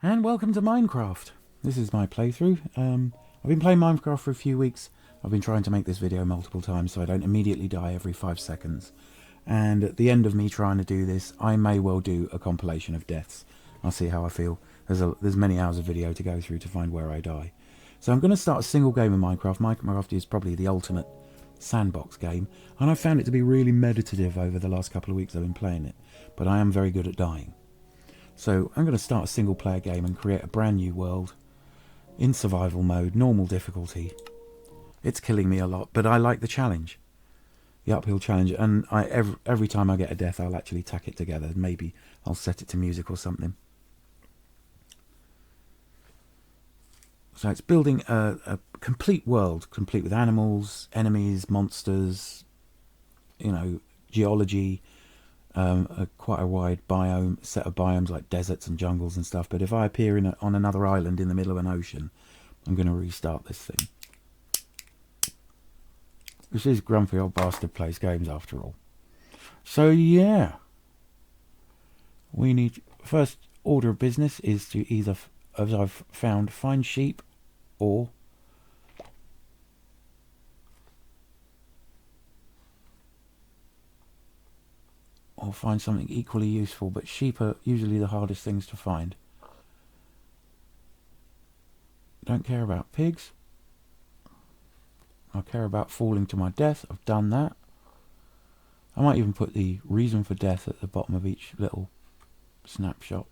And welcome to Minecraft. This is my playthrough. I've been playing Minecraft for a few weeks. I've been trying to make this video multiple times so I don't immediately die every 5 seconds. And at the end of me trying to do this, I may well do a compilation of deaths. I'll see how I feel. There's many hours of video to go through to find where I die. So I'm going to start a single game of Minecraft. Minecraft is probably the ultimate sandbox game, and I've found it to be really meditative over the last couple of weeks I've been playing it. But I am very good at dying. So I'm going to start a single player game and create a brand new world in survival mode, normal difficulty. It's killing me a lot, but I like the challenge, the uphill challenge, and every time I get a death I'll actually tack it together. Maybe I'll set it to music or something. So it's building a complete world, complete with animals, enemies, monsters, geology, quite a wide set of biomes like deserts and jungles and stuff. But if I appear on another island in the middle of an ocean, I'm going to restart this thing. This is Grumpy Old Bastard Plays Games after all. So yeah, we need, first order of business is to either, as I've found, find sheep or find something equally useful, but sheep are usually the hardest things to find. Don't care about pigs. I care about falling to my death. I've done that. I might even put the reason for death at the bottom of each little snapshot.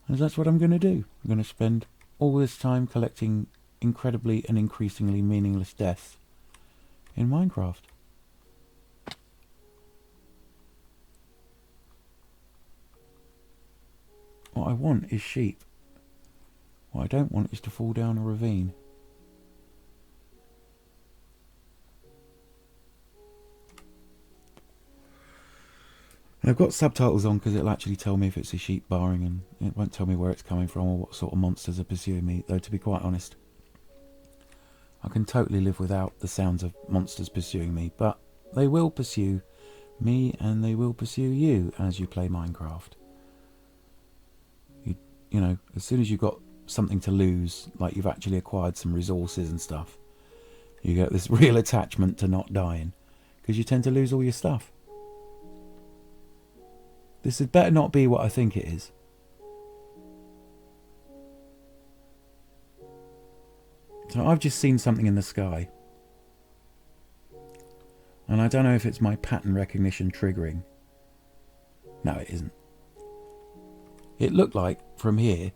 And that's what I'm going to do. I'm going to spend all this time collecting incredibly and increasingly meaningless deaths in Minecraft. What I want is sheep. What I don't want is to fall down a ravine. And I've got subtitles on because it'll actually tell me if it's a sheep barring, and it won't tell me where it's coming from or what sort of monsters are pursuing me, though to be quite honest, I can totally live without the sounds of monsters pursuing me, but they will pursue me and they will pursue you as you play Minecraft. You know, as soon as you've got something to lose, like you've actually acquired some resources and stuff, you get this real attachment to not dying, because you tend to lose all your stuff. This had better not be what I think it is. So I've just seen something in the sky, and I don't know if it's my pattern recognition triggering. No, it isn't. It looked like, from here,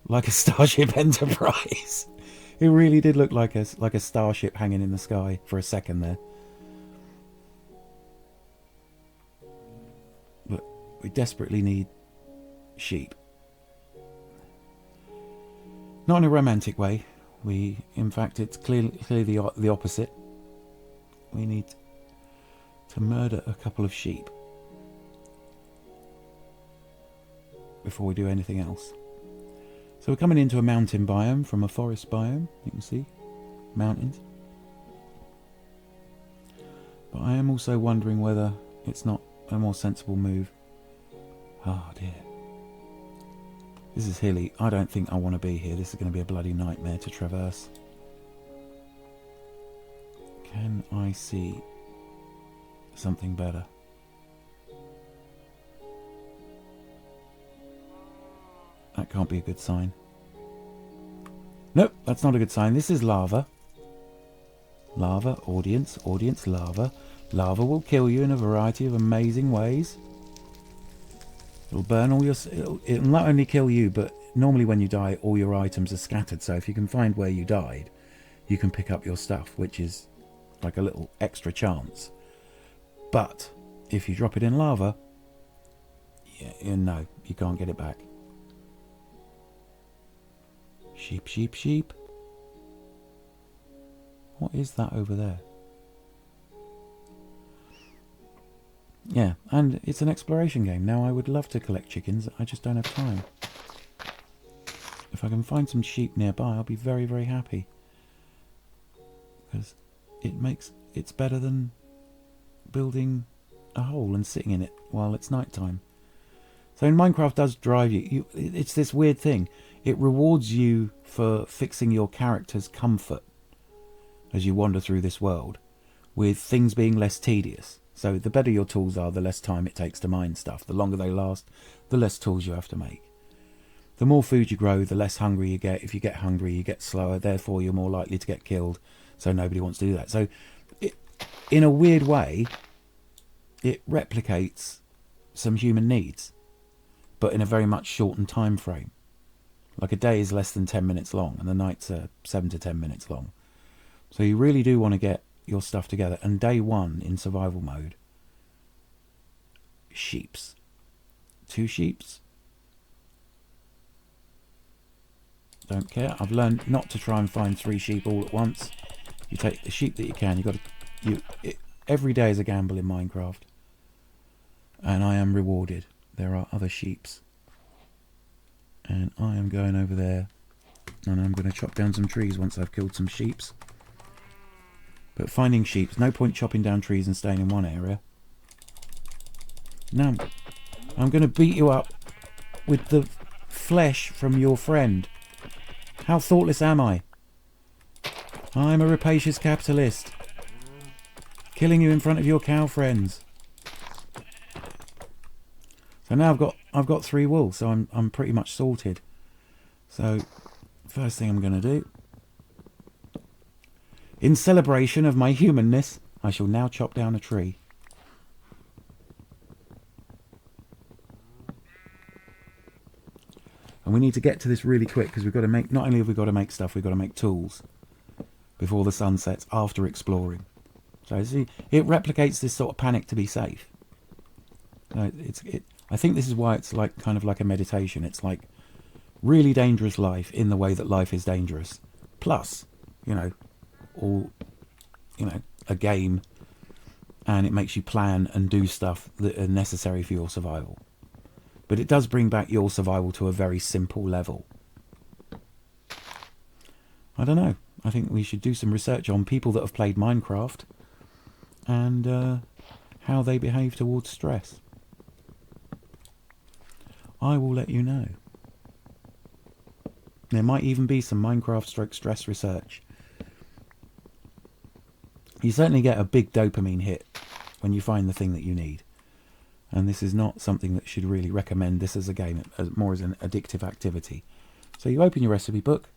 like a Starship Enterprise. It really did look like a starship hanging in the sky for a second there. But we desperately need sheep. Not in a romantic way. In fact, it's clearly the opposite. We need to murder a couple of sheep before we do anything else. So we're coming into a mountain biome from a forest biome. You can see mountains. But I am also wondering whether it's not a more sensible move. Oh dear. This is hilly. I don't think I want to be here. This is going to be a bloody nightmare to traverse. Can I see something better? That can't be a good sign. Nope, that's not a good sign. This is lava. Lava, audience, lava. Lava will kill you in a variety of amazing ways. It'll burn all your... It'll not only kill you, but normally when you die, all your items are scattered. So if you can find where you died, you can pick up your stuff, which is like a little extra chance. But if you drop it in lava, no, you can't get it back. Sheep, sheep, sheep. What is that over there? Yeah, and it's an exploration game. Now I would love to collect chickens, I just don't have time. If I can find some sheep nearby, I'll be very, very happy. Because it's better than building a hole and sitting in it while it's night time. So in Minecraft does drive you. It's this weird thing. It rewards you for fixing your character's comfort as you wander through this world, with things being less tedious. So the better your tools are, the less time it takes to mine stuff. The longer they last, the less tools you have to make. The more food you grow, the less hungry you get. If you get hungry, you get slower. Therefore, you're more likely to get killed. So nobody wants to do that. So in a weird way, it replicates some human needs, but in a very much shortened time frame. Like a day is less than 10 minutes long, and the nights are 7 to 10 minutes long. So you really do want to get your stuff together. And day one in survival mode, sheeps. 2 sheeps. Don't care. I've learned not to try and find 3 sheep all at once. You take the sheep that you can. Every day is a gamble in Minecraft, and I am rewarded. There are other sheeps, and I am going over there, and I'm going to chop down some trees once I've killed some sheeps. But finding sheep, no point chopping down trees and staying in one area. Now, I'm going to beat you up with the flesh from your friend. How thoughtless am I? I'm a rapacious capitalist, killing you in front of your cow friends. So now I've got 3 wool, so I'm pretty much sorted. So first thing I'm going to do, in celebration of my humanness, I shall now chop down a tree. And we need to get to this really quick, because we've got to make, not only have we got to make stuff, we've got to make tools before the sun sets, after exploring. So see, it replicates this sort of panic to be safe. I think this is why it's like kind of like a meditation. It's like really dangerous life in the way that life is dangerous. Plus, a game, and it makes you plan and do stuff that are necessary for your survival. But it does bring back your survival to a very simple level. I don't know. I think we should do some research on people that have played Minecraft and how they behave towards stress. I will let you know. There might even be some Minecraft stress research. You certainly get a big dopamine hit when you find the thing that you need. And this is not something that should really recommend this as a game, more as an addictive activity. So you open your recipe book,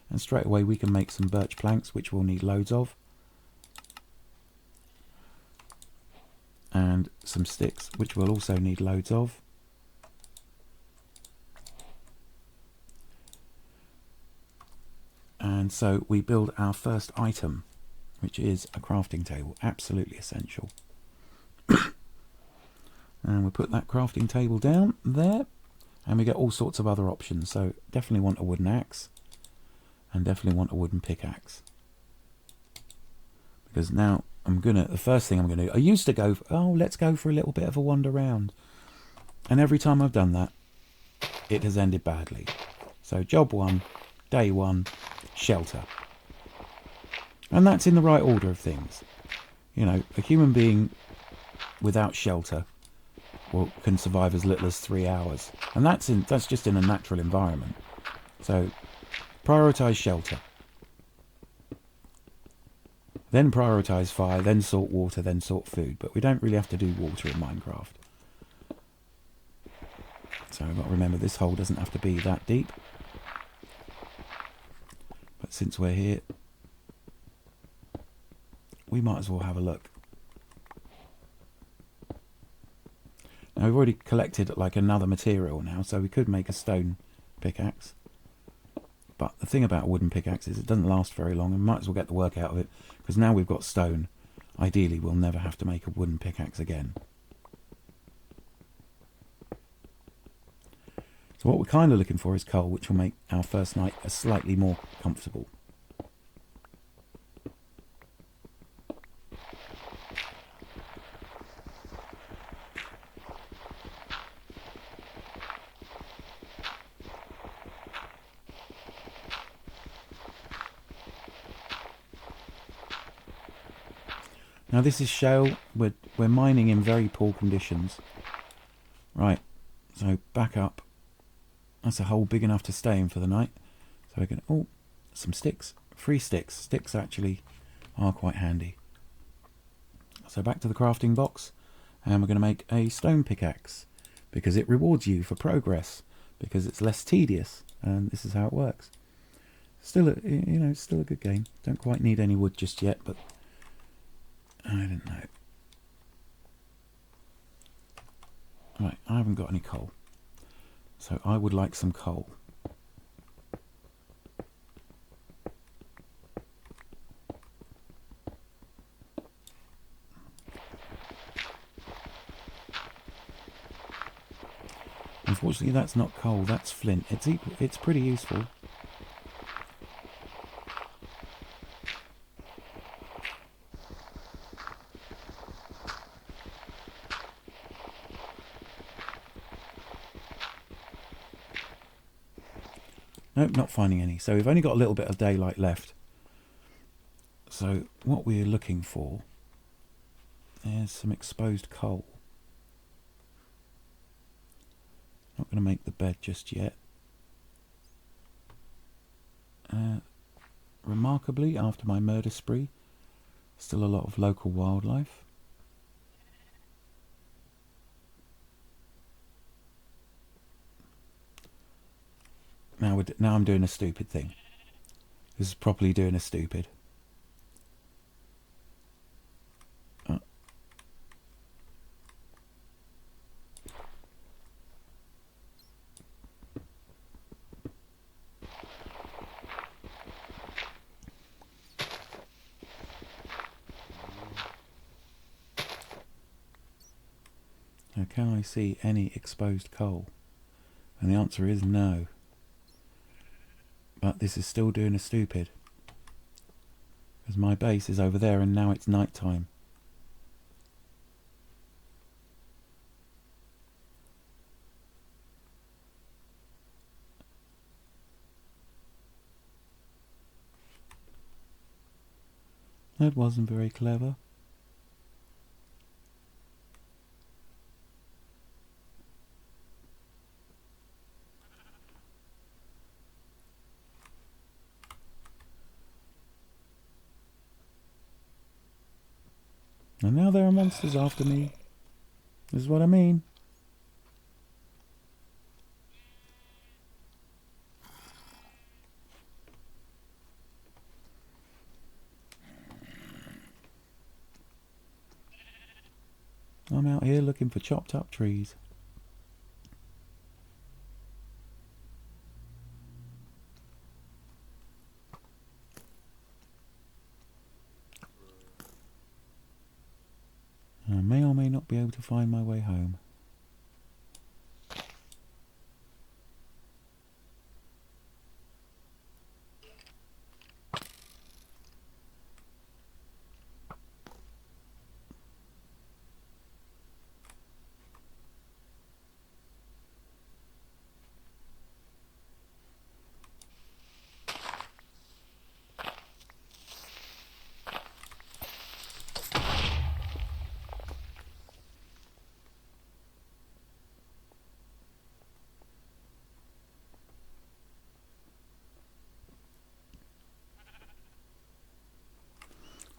and straight away we can make some birch planks, which we'll need loads of. And some sticks, which we'll also need loads of. And so we build our first item, which is a crafting table, absolutely essential. And we put that crafting table down there, and we get all sorts of other options. So definitely want a wooden axe, and definitely want a wooden pickaxe. Because now the first thing I'm gonna do, I used to go, let's go for a little bit of a wander round. And every time I've done that, it has ended badly. So job 1, day 1, shelter. And that's in the right order of things. A human being without shelter can survive as little as 3 hours, and that's just in a natural environment. So prioritize shelter, then prioritize fire, then salt water, then salt food. But we don't really have to do water in Minecraft. So I've got to remember this hole doesn't have to be that deep. But since we're here, we might as well have a look. Now we've already collected like another material now, so we could make a stone pickaxe. But the thing about a wooden pickaxe is it doesn't last very long, and might as well get the work out of it, because now we've got stone, ideally we'll never have to make a wooden pickaxe again. So what we're kind of looking for is coal, which will make our first night a slightly more comfortable. Now this is shale. We're mining in very poor conditions. Right, So back up. That's a hole big enough to stay in for the night. So we're going to... Oh, some sticks. 3 sticks. Sticks actually are quite handy. So back to the crafting box. And we're going to make a stone pickaxe. Because it rewards you for progress. Because it's less tedious. And this is how it works. Still, still a good game. Don't quite need any wood just yet, but I don't know. Right, I haven't got any coal. So I would like some coal. Unfortunately, that's not coal, that's flint. It's pretty useful. Nope, not finding any. So we've only got a little bit of daylight left. So what we're looking for is some exposed coal. Not going to make the bed just yet. Remarkably, after my murder spree, still a lot of local wildlife. Now I'm doing a stupid thing. This is properly doing a stupid. Now, can I see any exposed coal? And the answer is no. But this is still doing a stupid. Because my base is over there and now it's night time. That wasn't very clever. And now there are monsters after me. This is what I mean. I'm out here looking for chopped up trees. I may or may not be able to find my way home.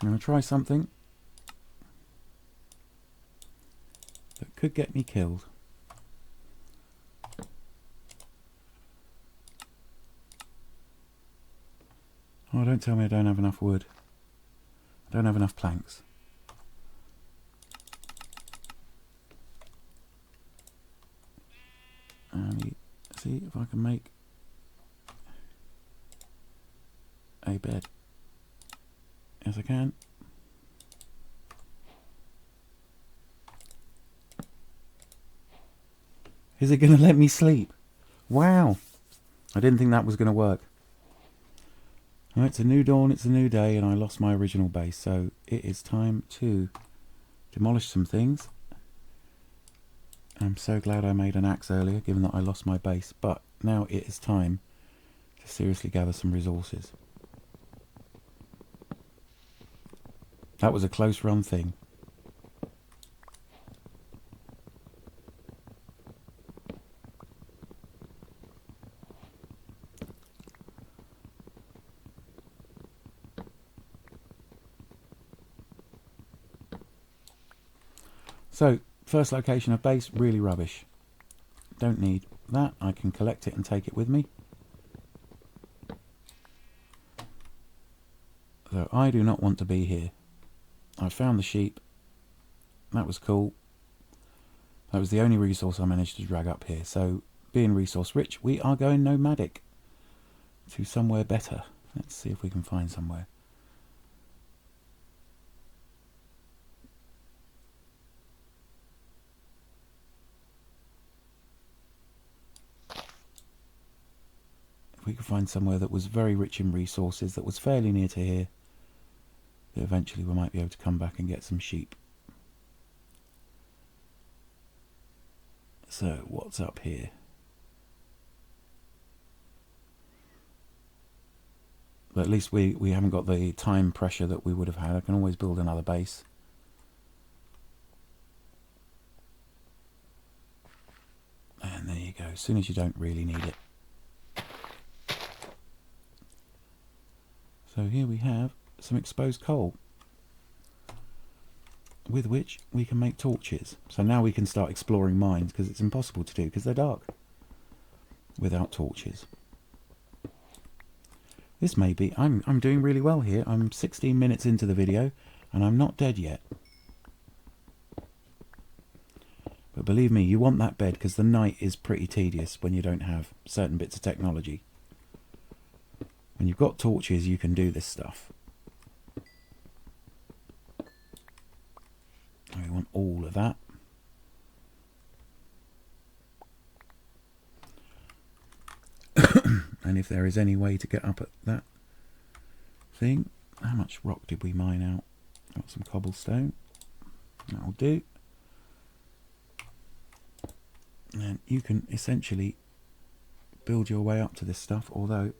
I'm going to try something that could get me killed. Oh, don't tell me I don't have enough wood. I don't have enough planks. And see if I can make a bed. Yes, I can. Is it going to let me sleep? Wow. I didn't think that was going to work. Oh, it's a new dawn, it's a new day, and I lost my original base. So it is time to demolish some things. I'm so glad I made an axe earlier, given that I lost my base. But now it is time to seriously gather some resources. That was a close run thing. So, first location of base, really rubbish. Don't need that. I can collect it and take it with me. So I do not want to be here. I found the sheep. That was cool. That was the only resource I managed to drag up here. So, being resource rich, we are going nomadic to somewhere better. Let's see if we can find somewhere. If we could find somewhere that was very rich in resources, that was fairly near to here, that eventually we might be able to come back and get some sheep. So, what's up here? But at least we haven't got the time pressure that we would have had. I can always build another base. And there you go, as soon as you don't really need it. So here we have some exposed coal, with which we can make torches. So now we can start exploring mines, because it's impossible to do because they're dark without torches. This may be, I'm doing really well here. I'm 16 minutes into the video and I'm not dead yet. But believe me, you want that bed because the night is pretty tedious when you don't have certain bits of technology. When you've got torches, you can do this stuff. We want all of that. And if there is any way to get up at that thing, how much rock did we mine out? Got some cobblestone. That'll do. And you can essentially build your way up to this stuff, although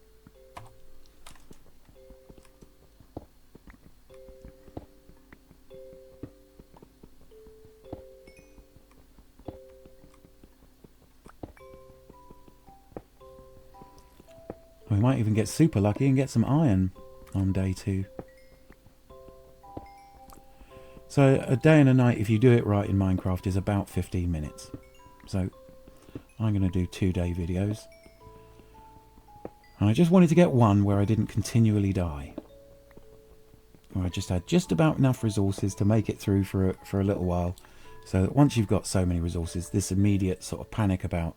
we might even get super lucky and get some iron on day 2. So a day and a night, if you do it right in Minecraft, is about 15 minutes. So I'm going to do 2-day videos. And I just wanted to get one where I didn't continually die. Where I just had just about enough resources to make it through for a little while. So that once you've got so many resources, this immediate sort of panic about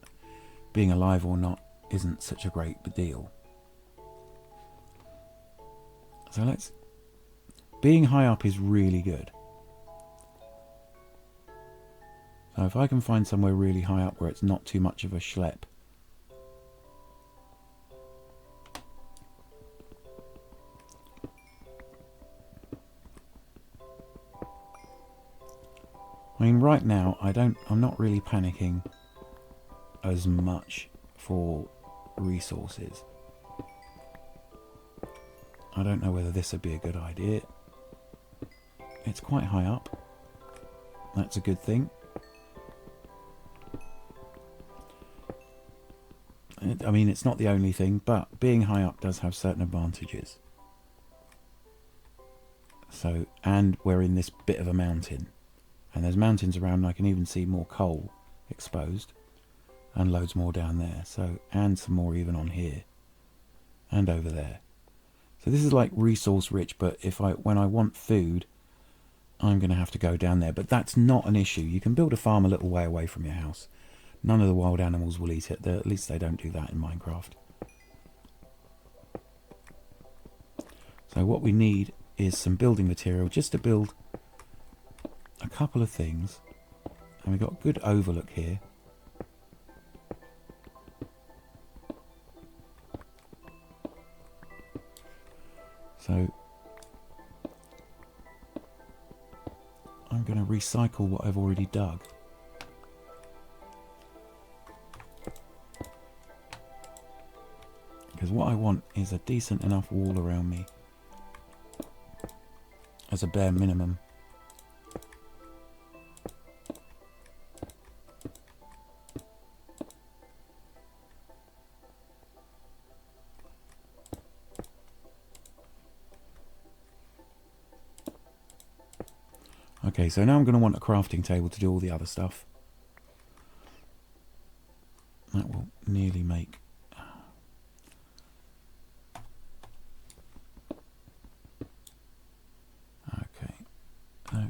being alive or not isn't such a great deal. So being high up is really good. So if I can find somewhere really high up where it's not too much of a schlep. I mean, right now I'm not really panicking as much for resources. I don't know whether this would be a good idea. It's quite high up. That's a good thing. I mean, it's not the only thing, but being high up does have certain advantages. So, and we're in this bit of a mountain. And there's mountains around, and I can even see more coal exposed. And loads more down there. So, and some more even on here. And over there. So this is like resource rich, but when I want food, I'm going to have to go down there. But that's not an issue. You can build a farm a little way away from your house. None of the wild animals will eat it. At least they don't do that in Minecraft. So what we need is some building material just to build a couple of things. And we've got good overlook here. So I'm going to recycle what I've already dug. Because what I want is a decent enough wall around me as a bare minimum. Okay, so now I'm going to want a crafting table to do all the other stuff. That will nearly make... Okay. I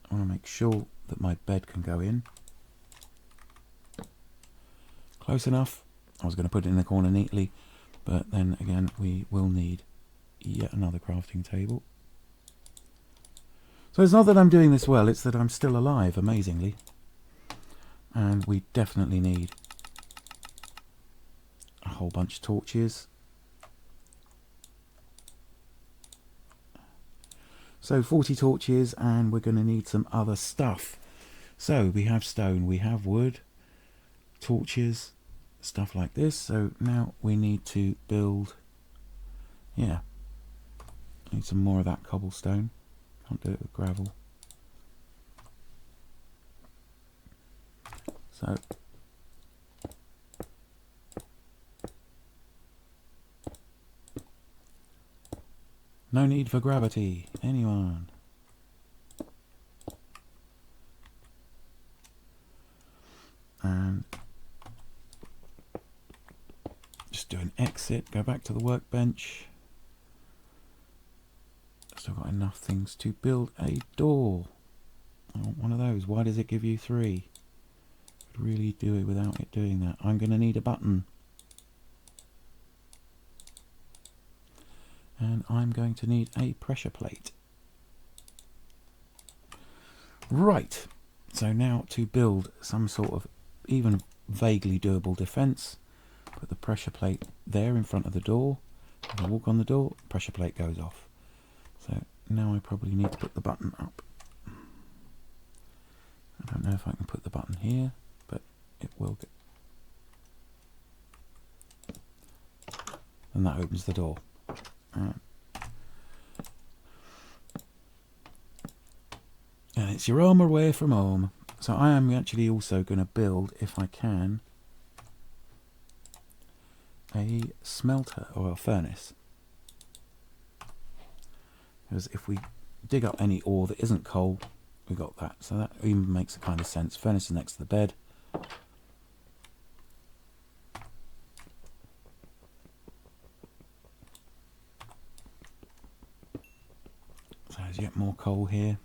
want to make sure that my bed can go in. Close enough. I was going to put it in the corner neatly, but then again we will need yet another crafting table. So it's not that I'm doing this well, it's that I'm still alive, amazingly. And we definitely need a whole bunch of torches. So 40 torches, and we're going to need some other stuff. So we have stone, we have wood, torches, stuff like this. So now we need to build, yeah, need some more of that cobblestone. Can't do it with gravel. So no need for gravity, anyone? And just do an exit, go back to the workbench. Still got enough things to build a door. I want one of those. Why does it give you 3? Could really do it without it doing that. I'm going to need a button. And I'm going to need a pressure plate. Right. So now to build some sort of even vaguely doable defense, put the pressure plate there in front of the door. If I walk on the door, pressure plate goes off. So now I probably need to put the button up. I don't know if I can put the button here, but it will get. And that opens the door. And it's your home away from home. So I am actually also going to build, if I can, a smelter or a furnace. Because if we dig up any ore that isn't coal, we got that. So that even makes a kind of sense. Furnace is next to the bed. So there's yet more coal here.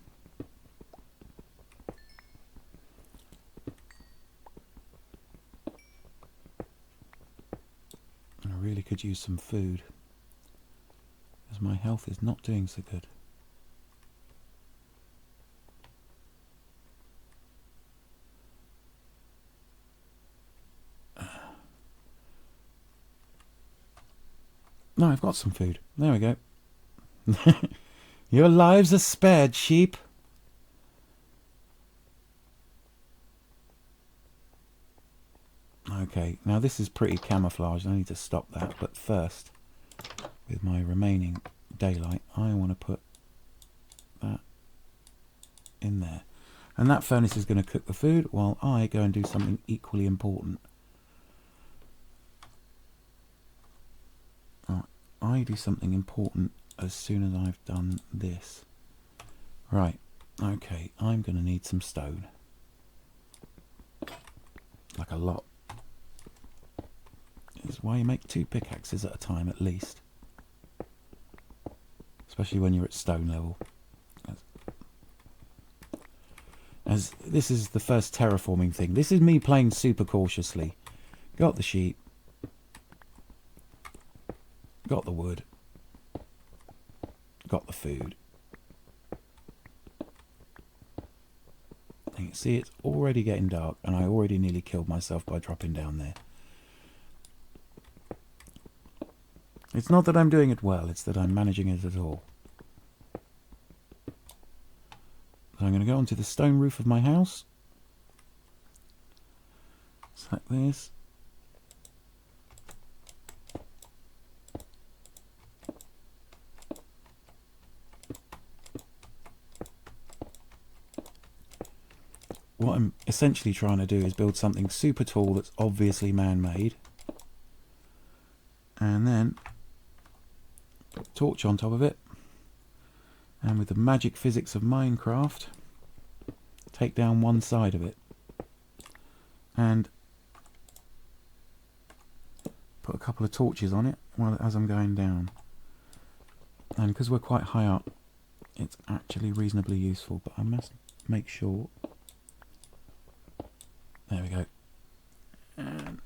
And I really could use some food, as my health is not doing so good. No, I've got some food. There we go. Your lives are spared, sheep. Okay, now this is pretty camouflaged. I need to stop that. But first, with my remaining daylight, I want to put that in there. And that furnace is going to cook the food while I go and do something equally important. I do something important as soon as I've done this. Right, okay, I'm going to need some stone. Like a lot. This is why you make 2 pickaxes at a time at least. Especially when you're at stone level. As this is the first terraforming thing. This is me playing super cautiously. Got the sheep. Got the wood. Got the food. And you see it's already getting dark and I already nearly killed myself by dropping down there. It's not that I'm doing it well, it's that I'm managing it at all. So I'm going to go onto the stone roof of my house. Select this. What I'm essentially trying to do is build something super tall that's obviously man-made. And then put a torch on top of it. And with the magic physics of Minecraft, take down one side of it. And put a couple of torches on it as I'm going down. And because we're quite high up, it's actually reasonably useful, but I must make sure. There we go. And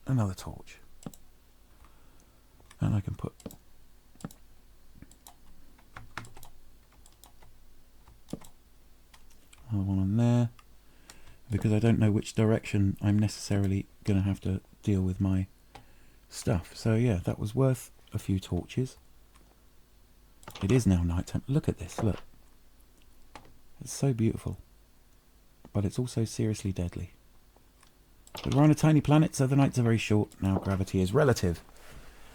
another torch. And I can put another one on there, because I don't know which direction I'm necessarily going to have to deal with my stuff. So yeah, that was worth a few torches. It is now night time. Look at this, look. It's so beautiful. But it's also seriously deadly. But we're on a tiny planet, so the nights are very short. Now gravity is relative.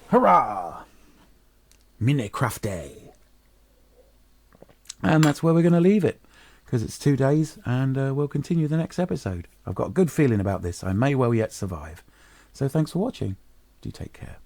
Hurrah! Minecraft Day. And that's where we're going to leave it, because it's 2 days, and we'll continue the next episode. I've got a good feeling about this. I may well yet survive. So thanks for watching. Do take care.